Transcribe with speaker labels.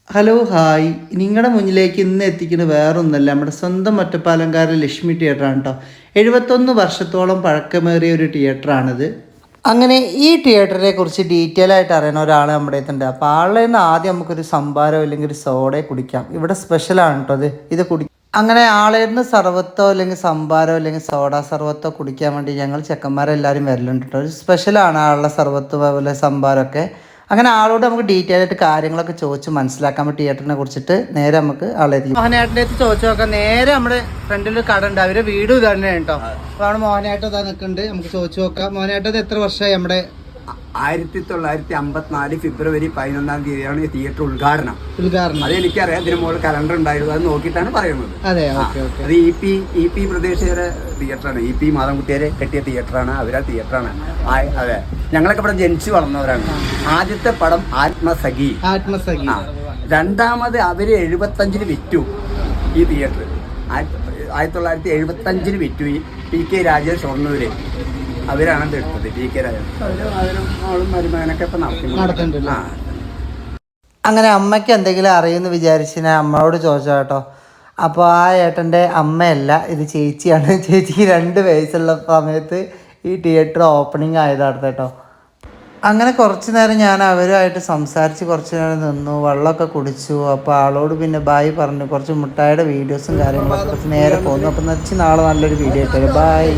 Speaker 1: Hello hi നിങ്ങളുടെ മുന്നിലേക്ക് ഇന്ന് എത്തിക്കുന്നത് വേറൊന്നല്ല നമ്മുടെ സ്വന്തം ഒറ്റപ്പാലംകാരൻ ലക്ഷ്മി തിയേറ്ററാണ് കേട്ടോ. 71 വർഷത്തോളം പഴക്കമേറിയ ഒരു തിയേറ്ററാണിത്. അങ്ങനെ ഈ തിയേറ്ററിനെ കുറിച്ച് ഡീറ്റെയിൽ ആയിട്ട് അറിയുന്ന ഒരാൾ നമ്മുടെ അടുത്തുണ്ട്. അപ്പോൾ ആളുടെ നിന്ന് ആദ്യം നമുക്കൊരു സംഭാരോ അല്ലെങ്കിൽ ഒരു സോഡയോ കുടിക്കാം. ഇവിടെ സ്പെഷ്യലാണ് കേട്ടോ ഇത് അങ്ങനെ ആളേന്ന് സർവത്തോ അല്ലെങ്കിൽ സംഭാരോ അല്ലെങ്കിൽ സോഡ സർവത്തോ കുടിക്കാൻ വേണ്ടി ഞങ്ങൾ ചെക്കന്മാരെല്ലാവരും വരലുണ്ട് കേട്ടോ. ഒരു സ്പെഷ്യലാണ് ആളുടെ സർവത്ത് അതുപോലെ സംഭാരമൊക്കെ. അങ്ങനെ ആളോട് നമുക്ക് ഡീറ്റെയിൽ ആയിട്ട് കാര്യങ്ങളൊക്കെ ചോദിച്ച് മനസ്സിലാക്കാൻ പറ്റും തിയേറ്ററിനെ കുറിച്ചിട്ട്. നേരെ നമുക്ക് ആളെത്തി മോഹനേട്ടൻ്റെ അടുത്ത് ചോദിച്ചു നോക്കാം. നേരെ നമ്മുടെ ഫ്രണ്ടിൽ കട ഉണ്ട്, അവരുടെ വീടും ഇത് തന്നെയാണ് കേട്ടോ. അപ്പോൾ അവിടെ മോഹനേട്ടൻ ഇതാ നിൽക്കുന്നുണ്ട്, നമുക്ക് ചോദിച്ചു നോക്കാം. മോഹനേട്ടത് എത്ര വർഷമായി നമ്മുടെ?
Speaker 2: 1954 ഫെബ്രുവരി 11 ഈ തിയേറ്റർ ഉദ്ഘാടനം. അത് എനിക്കറിയാം, ഇതിന് മുകളിൽ കലണ്ടർ ഉണ്ടായിരുന്നു, അത് നോക്കിയിട്ടാണ് പറയുന്നത്. അത് ഇ പി പ്രദേശീയരെ തിയേറ്ററാണ്, ഇ പി മാധവൻകുട്ടിയെ കെട്ടിയ തിയേറ്ററാണ്, അവരാ തിയേറ്ററാണ്. അതെ, ഞങ്ങളൊക്കെ ഇവിടെ ജനിച്ചു വളർന്നവരാണ്. ആദ്യത്തെ പടം ആത്മസഖി. രണ്ടാമത് അവര് 75 വിറ്റു ഈ തിയേറ്റർ. 1975 വിറ്റു. പി കെ രാജേഷ് ഷൊർണൂര് അവരാണ് എടുത്തത്. പി കെ രാജേഷ് അവരും അവളും മരുമകനൊക്കെ ഇപ്പൊ നടത്തുന്നുണ്ട്.
Speaker 1: അങ്ങനെ അമ്മയ്ക്ക് എന്തെങ്കിലും അറിയുമെന്ന് വിചാരിച്ച് ഞാൻ അമ്മയോട് ചോദിച്ചാൽ കേട്ടോ. അപ്പോൾ ആ ഏട്ടൻ്റെ അമ്മയല്ല, ഇത് ചേച്ചിയാണ്. ചേച്ചിക്ക് 2 വയസ്സുള്ള സമയത്ത് ഈ തിയേറ്റർ ഓപ്പണിംഗ് ആയതാണ് കേട്ടോ. അങ്ങനെ കുറച്ച് നേരം ഞാൻ അവരുമായിട്ട് സംസാരിച്ച് കുറച്ച് നേരം നിന്നു, വെള്ളമൊക്കെ കുടിച്ചു. അപ്പോൾ ആളോട് പിന്നെ ബായ് പറഞ്ഞു, കുറച്ച് മുട്ടായിയുടെ വീഡിയോസും കാര്യങ്ങളൊക്കെ കുറച്ച് നേരെ പോന്നു. അപ്പം നാളെ നല്ലൊരു വീഡിയോ ഇട്ടു. ബായ്.